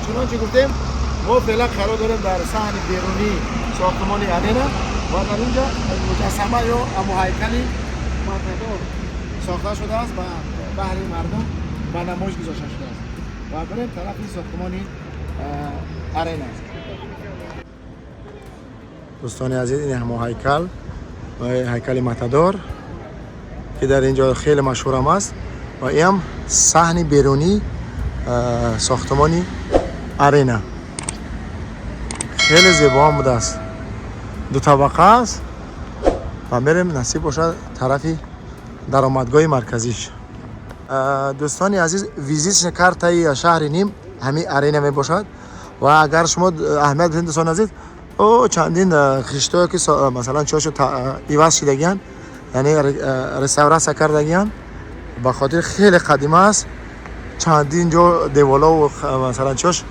چنانچه گفتیم ما فعلا قرار داریم در صحن بیرونی ساختمان ارینا و در اینجا مجسمه یا هیکل ماتادور ساخته شده است و بهر مردم به نمایش گذاشته شده است و بریم طرف ساختمان ارینا است. دوستان عزیز این هم هیکل و هیکل ماتادور که در اینجا خیلی مشهور است و این هم صحن بیرونی ساختمانی ارینا خیلی زیبا بوده است. دو طبقه است و میریم نصیب باشد طرفی درآمدگاه مرکزیش. دوستان عزیز ویزیت کارت شهر نیم همین ارینا می باشد و اگر شما اهمیت بدین دوستان عزیز او چندین خشتایی که مثلا چاشو ایواز شدگیان یعنی رستوراسیون کردگیان به خاطر خیلی قدیمی است چندین جو دیوالا و مثلا چاش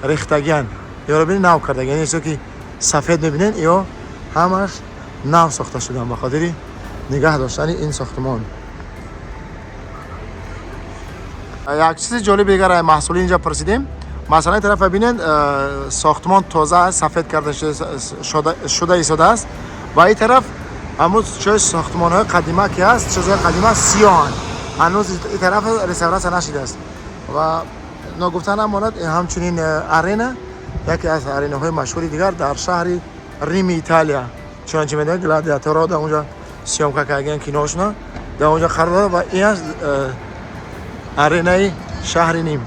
ریختگیان یا رو ببینید نو کردگیان یعنی که سفید میبینین یا همش نو ساخته شدن به خاطر نگاه داشتن این ساختمان. یک چیز جالب دیگر محصول اینجا پرسیدیم مثلا طرف ببینید ساختمان تازه سفید کرده شده ایستاده است و این طرف همون چه ساختمان های قدیمی که هست چیزهای قدیمی سیاه هنوز این طرف رستوراسیون نشده است و نگفتن امانت همچنین ارینا یکی از ارینا های مشهوری دیگر در شهر ریم ایتالیا چنانچه میدونید گلادیاتورها در اونجا سیامکا کردن کینوشنا در اونجا قرار داره و این از ارینای شهر نیم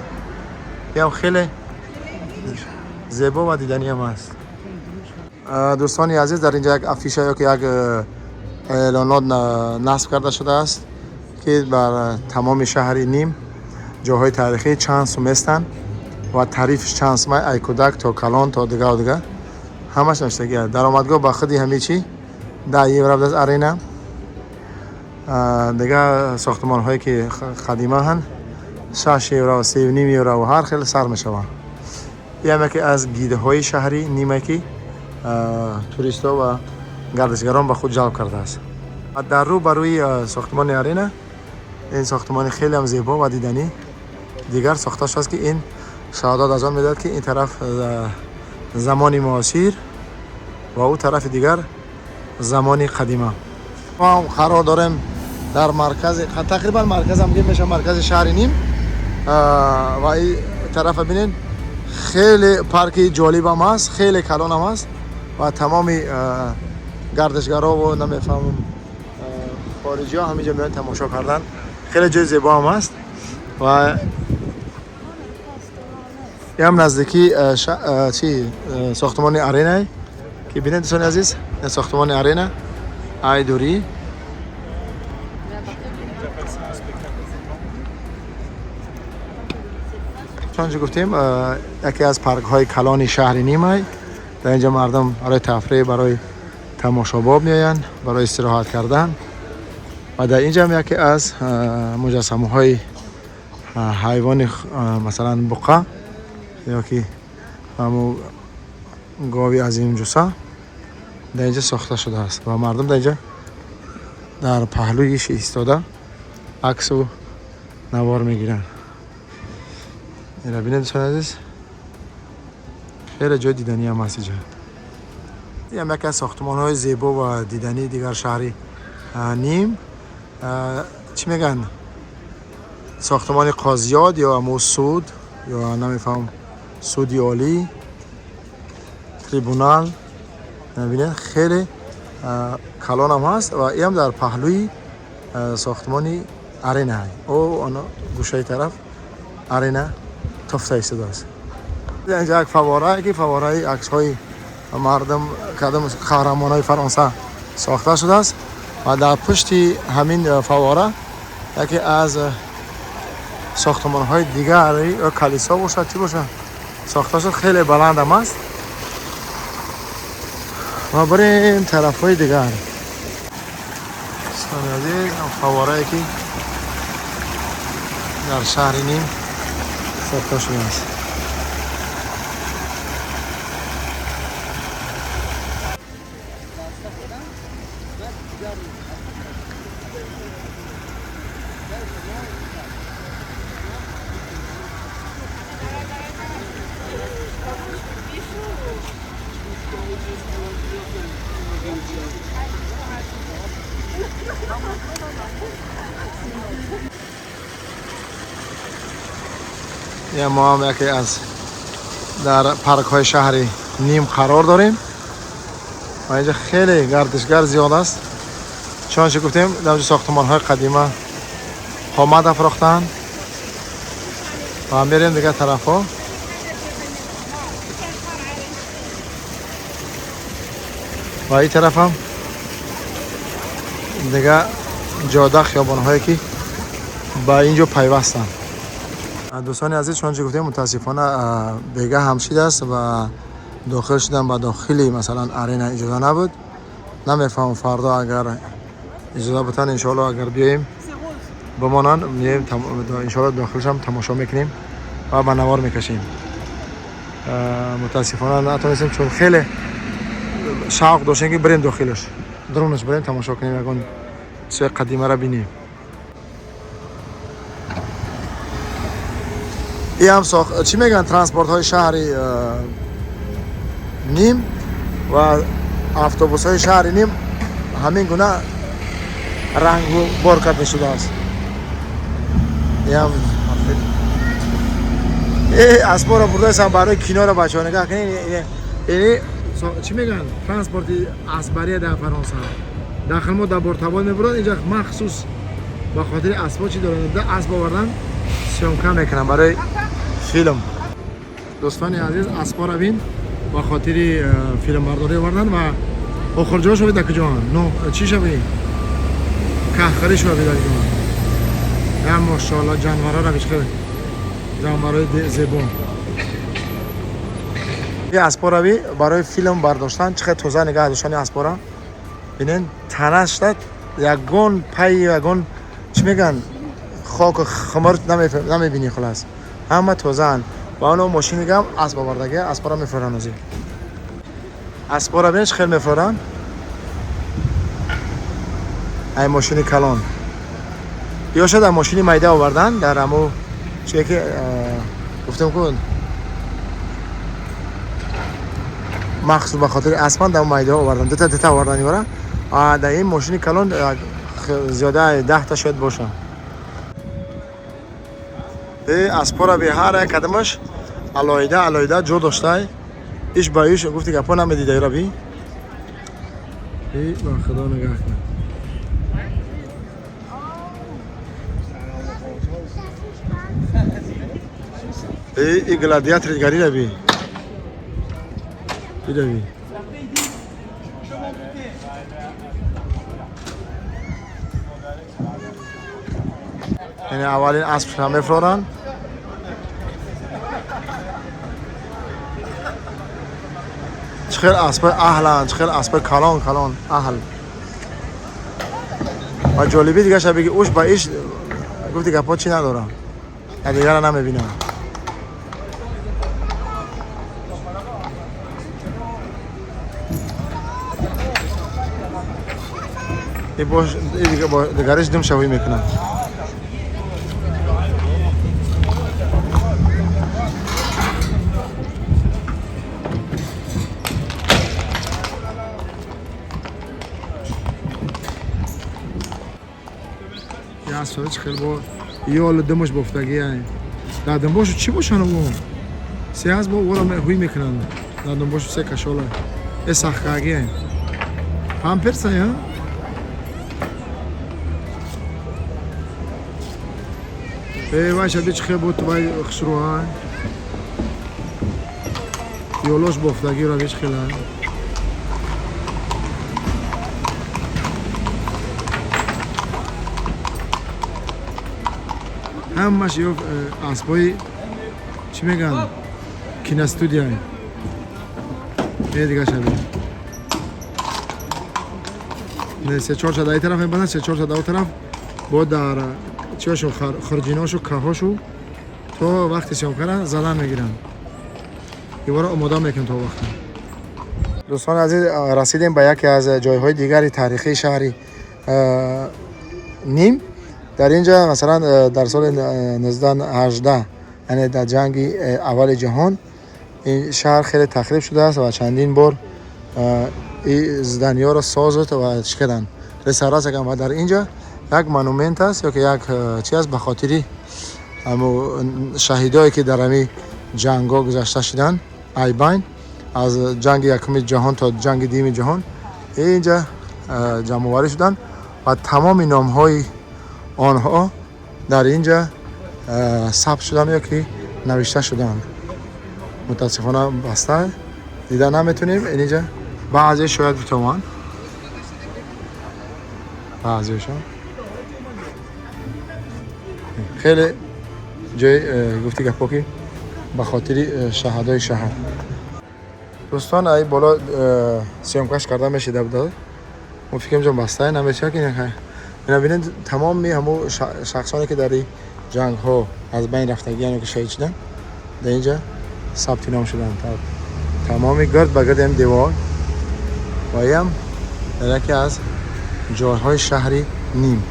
یا خیلی زیبا و دیدنی هم است. دوستان عزیز در اینجا یک افیشه یا که یک اعلانات نصب کرده شده است که بر تمام شهر نیم جاهای تاریخی چند سوم هستند و تعریفش چند سوم ایکودک تا کلان تا دیگه و دیگه همش نوشته درآمدگاه با خودی همه چی در یورپ از ارینا دیگه ساختمان هایی که قدیمی هن 6 یورو و 3.5 یورو و هر خیلی سر می شوند. یعنی که از گیده های شهری نیمه که توریست ها و گردشگران به خود جلب کرده است. در رو بروی ساختمان ارینا این ساختمان خیلی هم زیبا و دیدنی دیگر ساخته شده است که این شهادت از آن میدهد که این طرف زمان معاصر و او طرف دیگر زمانی قدیمه. ما قرار داریم در مرکز تقریبا مرکز هم میشه مرکز شهر نیم و این طرف ببینید خیلی پارک جالب هم است خیلی کلان هم است و تمام گردشگرها و نمیفهمم خارجی ها همینجا میان تماشا کردن خیلی جای زیبا هم است و این هم نزدیکی ساختمان ارینا که ببینید دوستان عزیز ساختمان ارینا ایدوری چونچه گفتیم یکی از پارک های کلان شهر نیمه در اینجا مردم برای تفریح برای تماشاباب میاین برای استراحت کردن و در اینجا هم یکی از مجسمه های حیوان مثلا بقا یا که همون گاوی عظیم جوسه در اینجا ساخته شده است و مردم در اینجا در پهلویش ایستاده عکس و نوار میگیرن. این را بینید دوستان عزیز خیلی جای دیدنی هم هست اینجا. این هم یکی از ساختمان های زیبا و دیدنی دیگر شهری نیم چی میگن ساختمان قاضیات یا امو سود یا نمیفهم سودی عالی تریبونال ببینید خیلی کلان هم هست و این هم در پهلوی ساختمانی ارینا او آن گوشه طرف ارینا تفته ایستاده است. اینجا یک فواره که فواره عکس های مردم کدام قهرمان های فرانسه ساخته شده است و در پشت همین فواره یکی از ساختمان های دیگر یا کلیسا باشد چی باشد ساخته شد خیلی بلند هم است و بریم طرف های دیگر عزیز فواره که در شهر نیم ساخته شده است. یا ما هم یکی از در پارک های شهری نیم قرار داریم و اینجا خیلی گردشگر زیاد است. چون گفتیم در اونجا ساختمان های قدیمه آمد افراختن و هم بریم دیگه طرف ها. و این طرف هم دیگه جاده خیابان هایی که با اینجا پیوستن. دوستان عزیز چون گفتیم متاسفانه دیگه همشید است و داخل شدن با داخلی مثلا آرینا اجازه نبود. نمیفهم فردا اگر اجازه بتن انشالله اگر بیاییم بمانن میایم انشالله داخلش هم تماشا میکنیم و با نوار میکشیم. متاسفانه نتونستیم چون خیلی شوق داشتیم که بریم داخلش درونش بریم تماشا کنیم یکون چه قدیمه را بینیم. این هم چی میگن ترانسپورت های شهری نیم و اتوبوس های شهری نیم همین گونه رنگ و بار کرده شده است. اسبا را برده هستم برای کنار بچه ها نگاه کنید. این چی میگن ترانسپورت اسبری در فرانسه داخل ما در بورتابال میبرن اینجا مخصوص با خاطر اسبا چی دارن ده اسب آوردن سیامکه میکنن برای فیلم. دوستان عزیز اسبا را بین با خاطر فیلم برداری آوردن و آخر جاش بید کجان نو چی شوی کهخری شو بید کجان هم ماشاءالله جانورا را بشخه جانورای زیبون. این اسبا را بی برای فیلم برداشتن چقدر توزه نگاه داشتن اسبا را بینین تنش داد یگون پای یگون چی میگن خاک خمر نمیبینی خلاص همه توزن با اونو ماشین دیگه هم اسب آوردگه اسبا را میفرن ازی اسبا را بینش خیلی میفرن. این ماشین کلان یا شد ماشین میده آوردن در همو چیه که گفتم کن مخصوص به خاطر اسبان در میده آوردن دوتا آوردن یورا در این ماشین کلان زیاده 10 تا شاید باشه. اسبا را به هر قدمش علایده جو داشته ایش با ایش گفتی که پا نمیدیده ایرا بی با خدا نگاه کن. این گلادیاتر گری را بی ایده بی یعنی اولین اسب هم میفرارن چخیل اسب اهلن چخیل اسب کلان اهل و جالبی دیگه شد بگی اوش با ایش گفتی که پا چی نداره دیگه را نمیبینم. این باش دیگه رش دم شوی میکنم. یا سوچ خیلی با یال دمش بافتگی هست در دنباشو چی باشن و سه از با ورا هوی میکنن در دنباشو سه کشاله ای سخکاگی هست پامپرس ها ای وای شده چی خیلی بود تو بای خسرو ها یالوش بافتگی را بیش خیلی همش یو اسبای چی میگن کین استودیو دیگه شده نه سه چهار تا این طرف میبندن سه چهار تا اون طرف با در چیاشو خرجیناشو کهاشو تا وقتی سیام کردن زدن میگیرن یوارا آماده میکنن تا وقتی. دوستان عزیز رسیدیم به یکی از جایهای دیگری تاریخی شهری نیم. در اینجا مثلا در سال 1918 یعنی در جنگ اول جهان این شهر خیلی تخریب شده است و چندین بار این زدنیا را سازد و چکدن رساراس کردن و در اینجا یک مانومنت است یا که یک چیز به خاطری همو شهیدایی که در همین جنگ ها گذشته شدن ایبین از جنگ یکم جهان تا جنگ دوم جهان اینجا جمع آوری شدن و تمام نام های آنها در اینجا ثبت شدن یا که نوشته شدن. متاسفانه بسته دیدن نمیتونیم اینجا بعضی شاید بتوان بعضیشون خیلی جای گفتی که پاکی به خاطر شهدای شهر. دوستان ای بالا سیامکش کرده میشه داد من فکرم جان بسته نمیشه که نه اینا ببینید تمام همو شخصانی که در این جنگ ها از بین رفتگیان که شهید شدن در اینجا ثبت نام شدن تمامی گرد به گرد هم دیوار و هم در یکی از جایهای شهری نیم.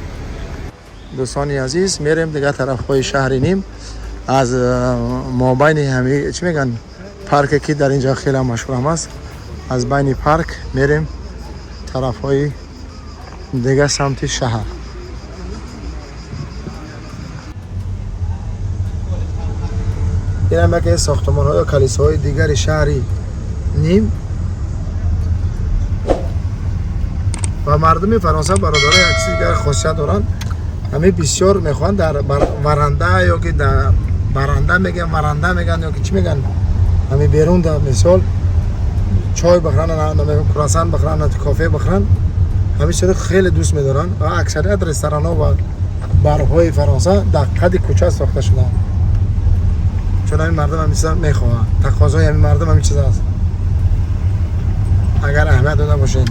دوستانی عزیز میریم دیگه طرف های شهری نیم از مابین همی چی میگن پارک که در اینجا خیلی مشهور هم است از بین پارک میریم طرف های دیگه سمت شهر. این هم یکی ساختمان های و کلیساهای دیگر شهری نیم و مردم فرانسه برادرای عکسی دیگر خاصیت دارن همه بسیار میخوان در ورنده یا که در برنده میگن یا که چی میگن همه بیرون در مثال چای بخورن کراسان بخورن کافه بخورن همه چیز خیلی دوست میدارن و اکثریت رستوران ها و بارهای فرانسه در قد کوچه ساخته شدن چون همین مردم هم چیزا میخوان تقاضای همین مردم همین چیز هست اگر اهمیت داده باشین.